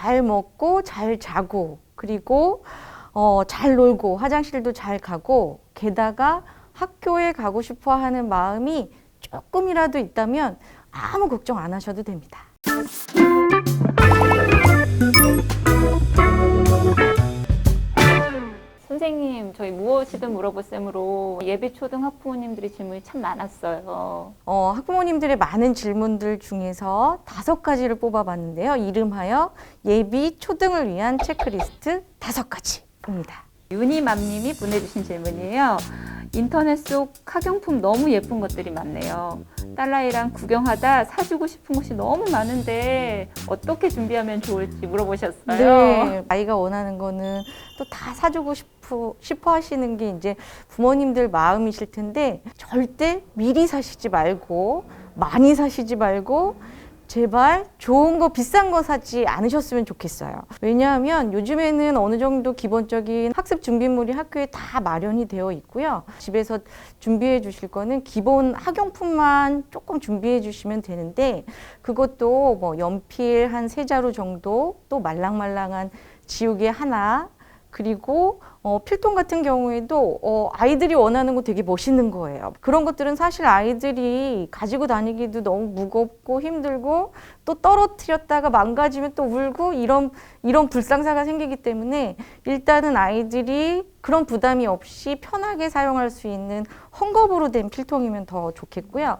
잘 먹고 잘 자고 그리고 잘 놀고 화장실도 잘 가고 게다가 학교에 가고 싶어 하는 마음이 조금이라도 있다면 아무 걱정 안 하셔도 됩니다. 선생님, 저희 무엇이든 물어보셈으로 예비 초등 학부모님들이 질문이 참 많았어요. 학부모님들의 많은 질문들 중에서 5가지를 뽑아봤는데요. 이름하여 예비 초등을 위한 체크리스트 5가지입니다. 유니맘님이 보내주신 질문이에요. 인터넷 속 학용품 너무 예쁜 것들이 많네요. 딸아이랑 구경하다 사주고 싶은 것이 너무 많은데 어떻게 준비하면 좋을지 물어보셨어요. 네, 아이가 원하는 거는 또 다 사주고 싶어 하시는 게 이제 부모님들 마음이실 텐데 절대 미리 사시지 말고 많이 사시지 말고 제발 좋은 거 비싼 거 사지 않으셨으면 좋겠어요. 왜냐하면 요즘에는 어느 정도 기본적인 학습 준비물이 학교에 다 마련이 되어 있고요. 집에서 준비해 주실 거는 기본 학용품만 조금 준비해 주시면 되는데 그것도 뭐 연필 한 3자루 정도, 또 말랑말랑한 지우개 하나, 그리고 필통 같은 경우에도 아이들이 원하는 거 되게 멋있는 거예요. 그런 것들은 사실 아이들이 가지고 다니기도 너무 무겁고 힘들고 또 떨어뜨렸다가 망가지면 또 울고 이런 불상사가 생기기 때문에 일단은 아이들이 그런 부담이 없이 편하게 사용할 수 있는 헝겊으로 된 필통이면 더 좋겠고요.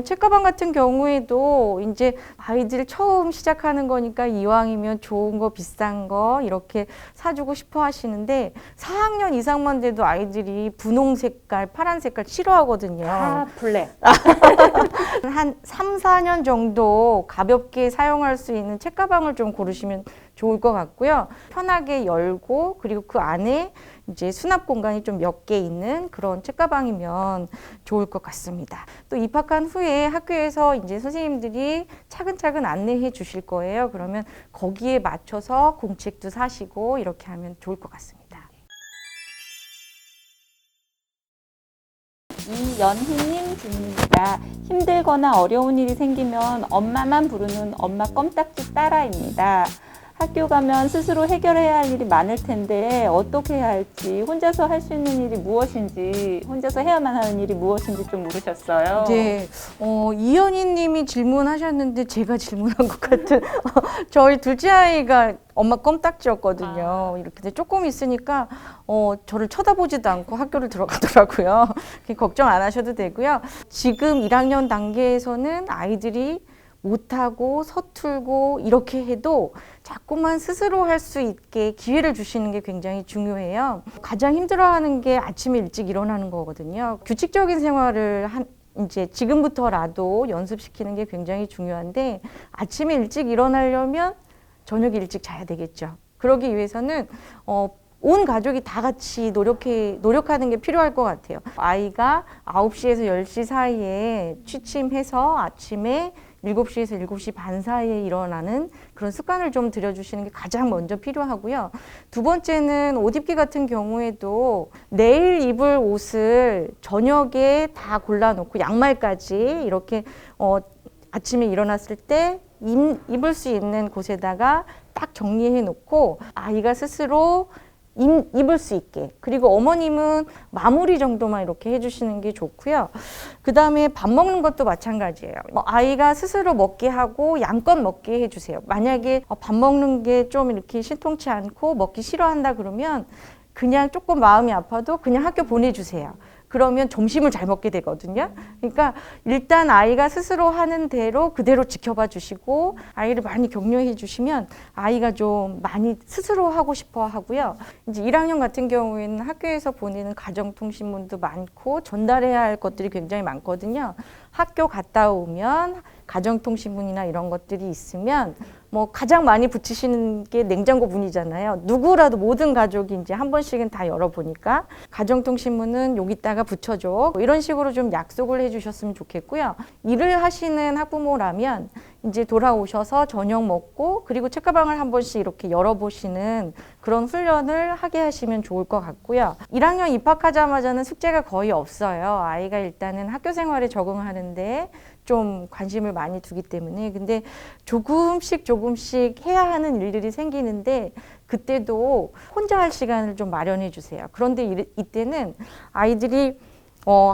책가방 같은 경우에도 이제 아이들 처음 시작하는 거니까 이왕이면 좋은 거 비싼 거 이렇게 사주고 싶어 하시는데 4학년 이상만 돼도 아이들이 분홍 색깔, 파란 색깔 싫어하거든요. 다 블랙. 한 3, 4년 정도 가볍게 사용할 수 있는 책가방을 좀 고르시면 좋을 것 같고요. 편하게 열고 그리고 그 안에 이제 수납 공간이 좀 몇 개 있는 그런 책가방이면 좋을 것 같습니다. 또 입학한 후에 학교에서 이제 선생님들이 차근차근 안내해 주실 거예요. 그러면 거기에 맞춰서 공책도 사시고 이렇게 하면 좋을 것 같습니다. 이연희님 질문입니다. 힘들거나 어려운 일이 생기면 엄마만 부르는 엄마 껌딱지 딸아입니다. 학교 가면 스스로 해결해야 할 일이 많을 텐데 어떻게 해야 할지, 혼자서 할 수 있는 일이 무엇인지, 혼자서 해야만 하는 일이 무엇인지 좀 물으셨어요. 네, 이현희 님이 질문하셨는데 제가 질문한 것 같은 저희 둘째 아이가 엄마 껌딱지였거든요. 이렇게 조금 있으니까 저를 쳐다보지도 않고 학교를 들어가더라고요. 걱정 안 하셔도 되고요. 지금 1학년 단계에서는 아이들이 못하고 서툴고 이렇게 해도 자꾸만 스스로 할 수 있게 기회를 주시는 게 굉장히 중요해요. 가장 힘들어하는 게 아침에 일찍 일어나는 거거든요. 규칙적인 생활을 이제 지금부터라도 연습시키는 게 굉장히 중요한데 아침에 일찍 일어나려면 저녁에 일찍 자야 되겠죠. 그러기 위해서는 온 가족이 다 같이 노력하는 게 필요할 것 같아요. 아이가 9시에서 10시 사이에 취침해서 아침에 7시에서 7시 반 사이에 일어나는 그런 습관을 좀 들여주시는 게 가장 먼저 필요하고요. 두 번째는 옷 입기 같은 경우에도 내일 입을 옷을 저녁에 다 골라놓고 양말까지 이렇게 아침에 일어났을 때 입을 수 있는 곳에다가 딱 정리해 놓고 아이가 스스로 입을 수 있게, 그리고 어머님은 마무리 정도만 이렇게 해주시는 게 좋고요. 그 다음에 밥 먹는 것도 마찬가지예요. 아이가 스스로 먹게 하고 양껏 먹게 해주세요. 만약에 밥 먹는 게 좀 이렇게 신통치 않고 먹기 싫어한다 그러면 그냥 조금 마음이 아파도 그냥 학교 보내주세요. 그러면 점심을 잘 먹게 되거든요. 그러니까 일단 아이가 스스로 하는 대로 그대로 지켜봐 주시고 아이를 많이 격려해 주시면 아이가 좀 많이 스스로 하고 싶어 하고요. 이제 1학년 같은 경우에는 학교에서 보내는 가정통신문도 많고 전달해야 할 것들이 굉장히 많거든요. 학교 갔다 오면 가정통신문이나 이런 것들이 있으면 뭐 가장 많이 붙이시는 게 냉장고 문이잖아요. 누구라도 모든 가족이 이제 한 번씩은 다 열어보니까 가정통신문은 여기다가 붙여줘. 이런 식으로 좀 약속을 해주셨으면 좋겠고요. 일을 하시는 학부모라면 이제 돌아오셔서 저녁 먹고 그리고 책가방을 한 번씩 이렇게 열어보시는 그런 훈련을 하게 하시면 좋을 것 같고요. 1학년 입학하자마자는 숙제가 거의 없어요. 아이가 일단은 학교 생활에 적응하는데 좀 관심을 많이 두기 때문에. 근데 조금씩 해야 하는 일들이 생기는데 그때도 혼자 할 시간을 좀 마련해 주세요. 그런데 이때는 아이들이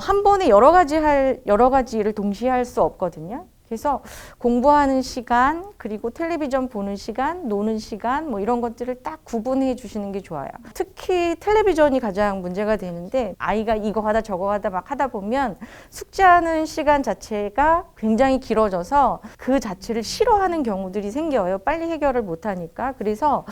한 번에 여러 가지 일을 동시에 할 수 없거든요. 그래서 공부하는 시간, 그리고 텔레비전 보는 시간, 노는 시간, 뭐 이런 것들을 딱 구분해 주시는 게 좋아요. 특히 텔레비전이 가장 문제가 되는데 아이가 이거 하다 저거 하다 막 하다 보면 숙제하는 시간 자체가 굉장히 길어져서 그 자체를 싫어하는 경우들이 생겨요. 빨리 해결을 못 하니까. 그래서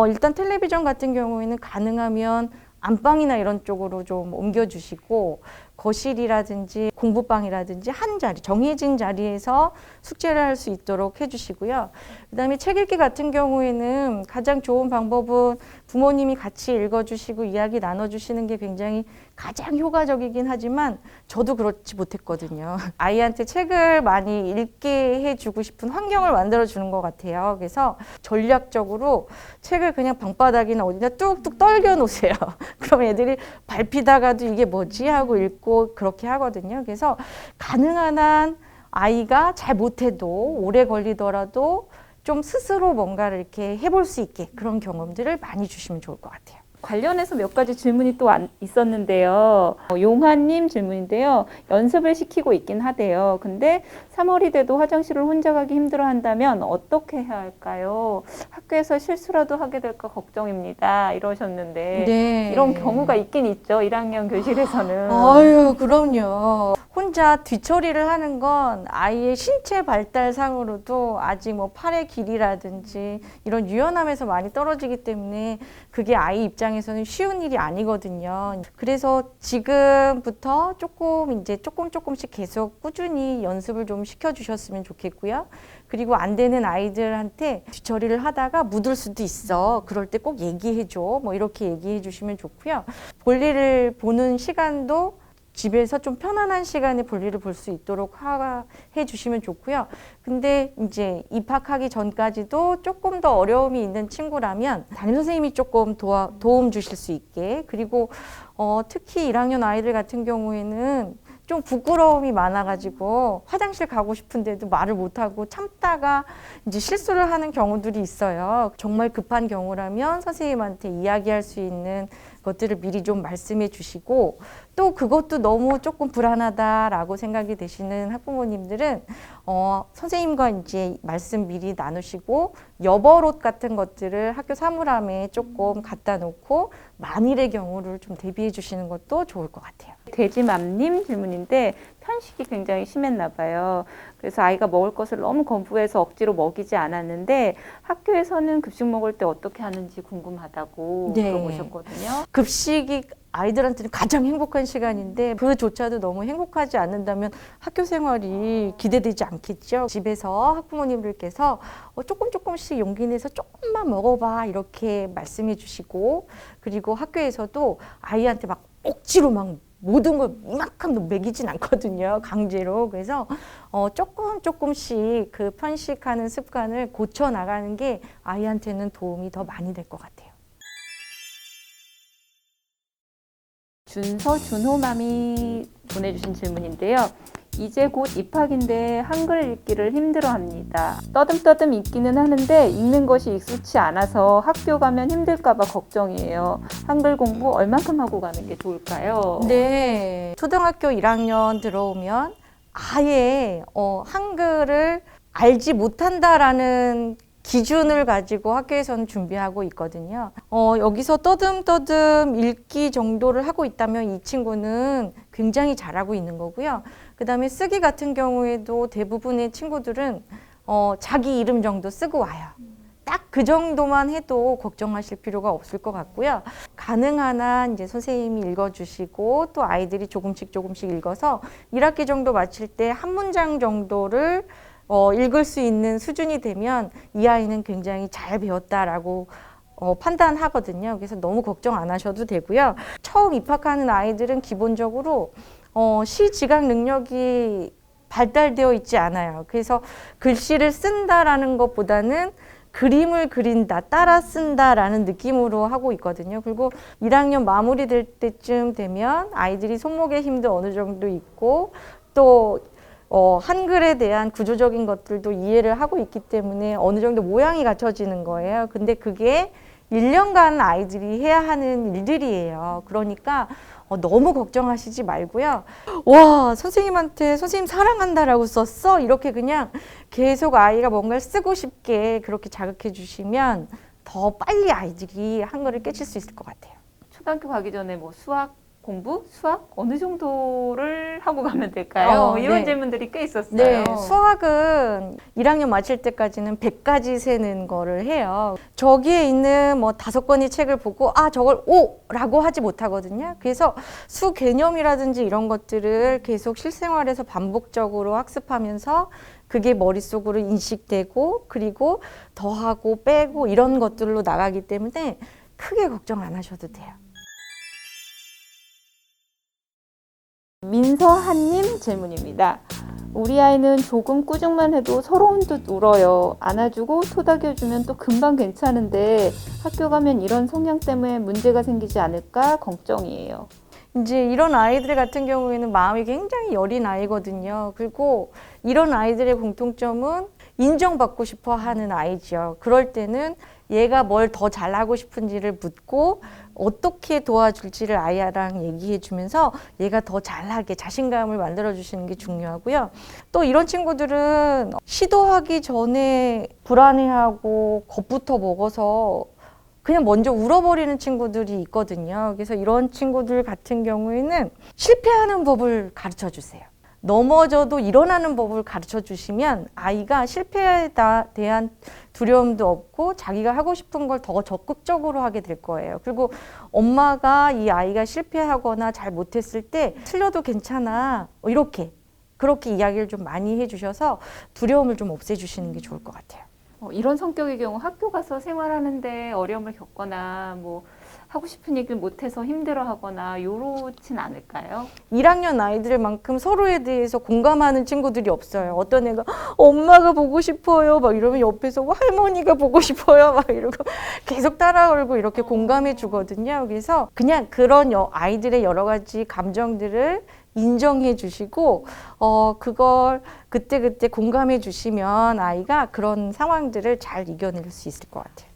일단 텔레비전 같은 경우에는 가능하면 안방이나 이런 쪽으로 좀 옮겨주시고 거실이라든지 공부방이라든지 한 자리, 정해진 자리에서 숙제를 할 수 있도록 해주시고요. 그다음에 책 읽기 같은 경우에는 가장 좋은 방법은 부모님이 같이 읽어주시고 이야기 나눠주시는 게 굉장히 가장 효과적이긴 하지만 저도 그렇지 못했거든요. 아이한테 책을 많이 읽게 해주고 싶은 환경을 만들어주는 것 같아요. 그래서 전략적으로 책을 그냥 방바닥이나 어디다 뚝뚝 떨겨 놓으세요. 그럼 애들이 밟히다가도 이게 뭐지 하고 읽고 그렇게 하거든요. 그래서 가능한 한 아이가 잘 못해도 오래 걸리더라도 좀 스스로 뭔가를 이렇게 해볼 수 있게 그런 경험들을 많이 주시면 좋을 것 같아요. 관련해서 몇 가지 질문이 또 있었는데요. 용화님 질문인데요. 연습을 시키고 있긴 하대요. 근데 3월이 돼도 화장실을 혼자 가기 힘들어 한다면 어떻게 해야 할까요? 학교에서 실수라도 하게 될까 걱정입니다. 이러셨는데 네. 이런 경우가 있긴 있죠. 1학년 교실에서는. 아유, 그럼요. 혼자 뒤처리를 하는 건 아이의 신체 발달상으로도 아직 뭐 팔의 길이라든지 이런 유연함에서 많이 떨어지기 때문에 그게 아이 입장에서는 쉬운 일이 아니거든요. 그래서 지금부터 조금씩 계속 꾸준히 연습을 좀 시켜주셨으면 좋겠고요. 그리고 안 되는 아이들한테 뒤처리를 하다가 묻을 수도 있어. 그럴 때 꼭 얘기해줘. 뭐 이렇게 얘기해 주시면 좋고요. 볼일을 보는 시간도 집에서 좀 편안한 시간에 볼일을 볼 수 있도록 해 주시면 좋고요. 근데 이제 입학하기 전까지도 조금 더 어려움이 있는 친구라면 담임 선생님이 조금 도움 주실 수 있게, 그리고 특히 1학년 아이들 같은 경우에는 좀 부끄러움이 많아가지고 화장실 가고 싶은데도 말을 못하고 참다가 이제 실수를 하는 경우들이 있어요. 정말 급한 경우라면 선생님한테 이야기할 수 있는 것들을 미리 좀 말씀해 주시고, 또 그것도 너무 조금 불안하다라고 생각이 되시는 학부모님들은 선생님과 이제 말씀 미리 나누시고 여벌옷 같은 것들을 학교 사물함에 조금 갖다 놓고 만일의 경우를 좀 대비해 주시는 것도 좋을 것 같아요. 돼지맘님 질문인데 편식이 굉장히 심했나 봐요. 그래서 아이가 먹을 것을 너무 거부해서 억지로 먹이지 않았는데 학교에서는 급식 먹을 때 어떻게 하는지 궁금하다고 네. 물어보셨거든요. 급식이 아이들한테는 가장 행복한 시간인데 그조차도 너무 행복하지 않는다면 학교 생활이 기대되지 않겠죠. 집에서 학부모님들께서 조금씩 용기 내서 조금만 먹어봐 이렇게 말씀해 주시고, 그리고 학교에서도 아이한테 막 억지로 막 모든 걸 이만큼 먹이진 않거든요, 강제로. 그래서 조금씩 그 편식하는 습관을 고쳐 나가는 게 아이한테는 도움이 더 많이 될 것 같아요. 준호맘이 보내주신 질문인데요. 이제 곧 입학인데 한글 읽기를 힘들어합니다. 떠듬떠듬 읽기는 하는데 읽는 것이 익숙치 않아서 학교 가면 힘들까봐 걱정이에요. 한글 공부 얼만큼 하고 가는 게 좋을까요? 네, 초등학교 1학년 들어오면 아예 한글을 알지 못한다라는 기준을 가지고 학교에서는 준비하고 있거든요. 여기서 떠듬떠듬 읽기 정도를 하고 있다면 이 친구는 굉장히 잘하고 있는 거고요. 그 다음에 쓰기 같은 경우에도 대부분의 친구들은 자기 이름 정도 쓰고 와요. 딱 그 정도만 해도 걱정하실 필요가 없을 것 같고요. 가능한 한 이제 선생님이 읽어주시고 또 아이들이 조금씩 읽어서 1학기 정도 마칠 때 한 문장 정도를 읽을 수 있는 수준이 되면 이 아이는 굉장히 잘 배웠다라고 판단하거든요. 그래서 너무 걱정 안 하셔도 되고요. 처음 입학하는 아이들은 기본적으로 시지각 능력이 발달되어 있지 않아요. 그래서 글씨를 쓴다라는 것보다는 그림을 그린다, 따라 쓴다라는 느낌으로 하고 있거든요. 그리고 1학년 마무리될 때쯤 되면 아이들이 손목의 힘도 어느 정도 있고 또 한글에 대한 구조적인 것들도 이해를 하고 있기 때문에 어느 정도 모양이 갖춰지는 거예요. 근데 그게 1년간 아이들이 해야 하는 일들이에요. 그러니까 너무 걱정하시지 말고요. 와, 선생님한테 선생님 사랑한다라고 썼어? 이렇게 그냥 계속 아이가 뭔가를 쓰고 싶게 그렇게 자극해 주시면 더 빨리 아이들이 한글을 깨칠 수 있을 것 같아요. 초등학교 가기 전에 뭐 수학 공부, 수학 어느 정도를 하고 가면 될까요? 이런 네. 질문들이 꽤 있었어요. 네, 수학은 1학년 마칠 때까지는 100까지 세는 거를 해요. 저기에 있는 뭐 5권의 책을 보고 저걸 라고 하지 못하거든요. 그래서 수 개념이라든지 이런 것들을 계속 실생활에서 반복적으로 학습하면서 그게 머릿속으로 인식되고 그리고 더하고 빼고 이런 것들로 나가기 때문에 크게 걱정 안 하셔도 돼요. 민서한님 질문입니다. 우리 아이는 조금 꾸중만 해도 서러운 듯 울어요. 안아주고 토닥여주면 또 금방 괜찮은데 학교 가면 이런 성향 때문에 문제가 생기지 않을까 걱정이에요. 이제 이런 아이들 같은 경우에는 마음이 굉장히 여린 아이거든요. 그리고 이런 아이들의 공통점은 인정받고 싶어 하는 아이죠. 그럴 때는 얘가 뭘 더 잘하고 싶은지를 묻고 어떻게 도와줄지를 아이랑 얘기해 주면서 얘가 더 잘하게 자신감을 만들어 주시는 게 중요하고요. 또 이런 친구들은 시도하기 전에 불안해하고 겁부터 먹어서 그냥 먼저 울어버리는 친구들이 있거든요. 그래서 이런 친구들 같은 경우에는 실패하는 법을 가르쳐 주세요. 넘어져도 일어나는 법을 가르쳐 주시면 아이가 실패에 대한 두려움도 없고 자기가 하고 싶은 걸 더 적극적으로 하게 될 거예요. 그리고 엄마가 이 아이가 실패하거나 잘 못했을 때 틀려도 괜찮아 그렇게 이야기를 좀 많이 해주셔서 두려움을 좀 없애주시는 게 좋을 것 같아요. 이런 성격의 경우 학교 가서 생활하는데 어려움을 겪거나 뭐 하고 싶은 얘기를 못해서 힘들어하거나 요렇진 않을까요? 1학년 아이들만큼 서로에 대해서 공감하는 친구들이 없어요. 어떤 애가 엄마가 보고 싶어요 막 이러면 옆에서 할머니가 보고 싶어요 막 이러고 계속 따라 울고 이렇게 공감해 주거든요. 그래서 그냥 그런 아이들의 여러 가지 감정들을 인정해 주시고 그걸 그때그때 공감해 주시면 아이가 그런 상황들을 잘 이겨낼 수 있을 것 같아요.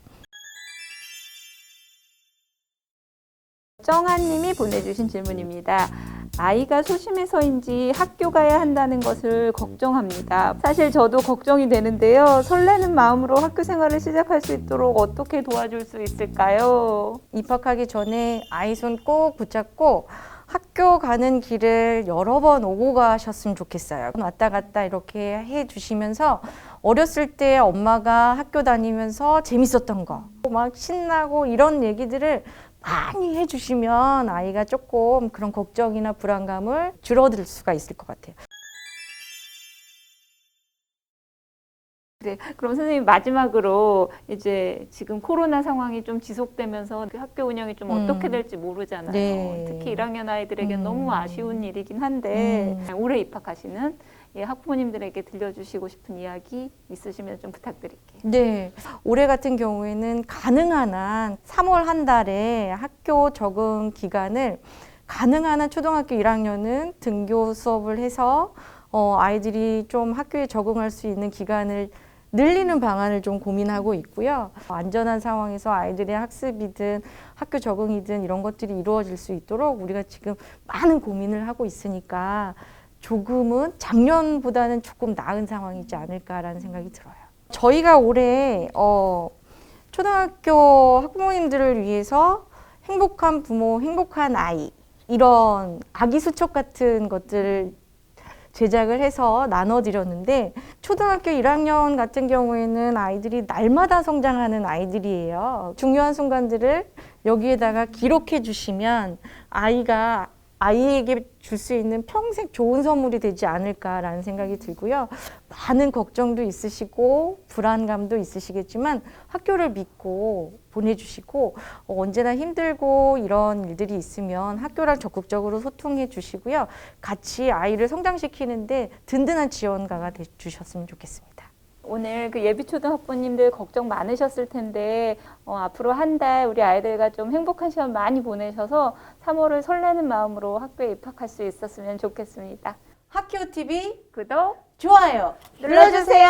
정한님이 보내주신 질문입니다. 아이가 소심해서인지 학교 가야 한다는 것을 걱정합니다. 사실 저도 걱정이 되는데요. 설레는 마음으로 학교 생활을 시작할 수 있도록 어떻게 도와줄 수 있을까요? 입학하기 전에 아이 손 꼭 붙잡고 학교 가는 길을 여러 번 오고 가셨으면 좋겠어요. 왔다 갔다 이렇게 해 주시면서 어렸을 때 엄마가 학교 다니면서 재밌었던 거, 막 신나고 이런 얘기들을 많이 해주시면 아이가 조금 그런 걱정이나 불안감을 줄어들 수가 있을 것 같아요. 네, 그럼 선생님 마지막으로 이제 지금 코로나 상황이 좀 지속되면서 그 학교 운영이 좀 어떻게 될지 모르잖아요. 네. 특히 1학년 아이들에겐 너무 아쉬운 일이긴 한데 올해 입학하시는 학부모님들에게 들려주시고 싶은 이야기 있으시면 좀 부탁드릴게요. 네, 올해 같은 경우에는 가능한 한 3월 한 달에 학교 적응 기간을 가능한 한 초등학교 1학년은 등교 수업을 해서 아이들이 좀 학교에 적응할 수 있는 기간을 늘리는 방안을 좀 고민하고 있고요. 안전한 상황에서 아이들의 학습이든 학교 적응이든 이런 것들이 이루어질 수 있도록 우리가 지금 많은 고민을 하고 있으니까 조금은 작년보다는 조금 나은 상황이지 않을까라는 생각이 들어요. 저희가 올해 초등학교 학부모님들을 위해서 행복한 부모, 행복한 아이 이런 아기 수첩 같은 것들을 제작을 해서 나눠드렸는데 초등학교 1학년 같은 경우에는 아이들이 날마다 성장하는 아이들이에요. 중요한 순간들을 여기에다가 기록해 주시면 아이가 아이에게 줄 수 있는 평생 좋은 선물이 되지 않을까라는 생각이 들고요. 많은 걱정도 있으시고 불안감도 있으시겠지만 학교를 믿고 보내주시고 언제나 힘들고 이런 일들이 있으면 학교랑 적극적으로 소통해 주시고요. 같이 아이를 성장시키는데 든든한 지원가가 돼 주셨으면 좋겠습니다. 오늘 그 예비초등학부님들 걱정 많으셨을 텐데 앞으로 한 달 우리 아이들과 좀 행복한 시간 많이 보내셔서 3월을 설레는 마음으로 학교에 입학할 수 있었으면 좋겠습니다. 학교 TV 구독, 좋아요 눌러주세요.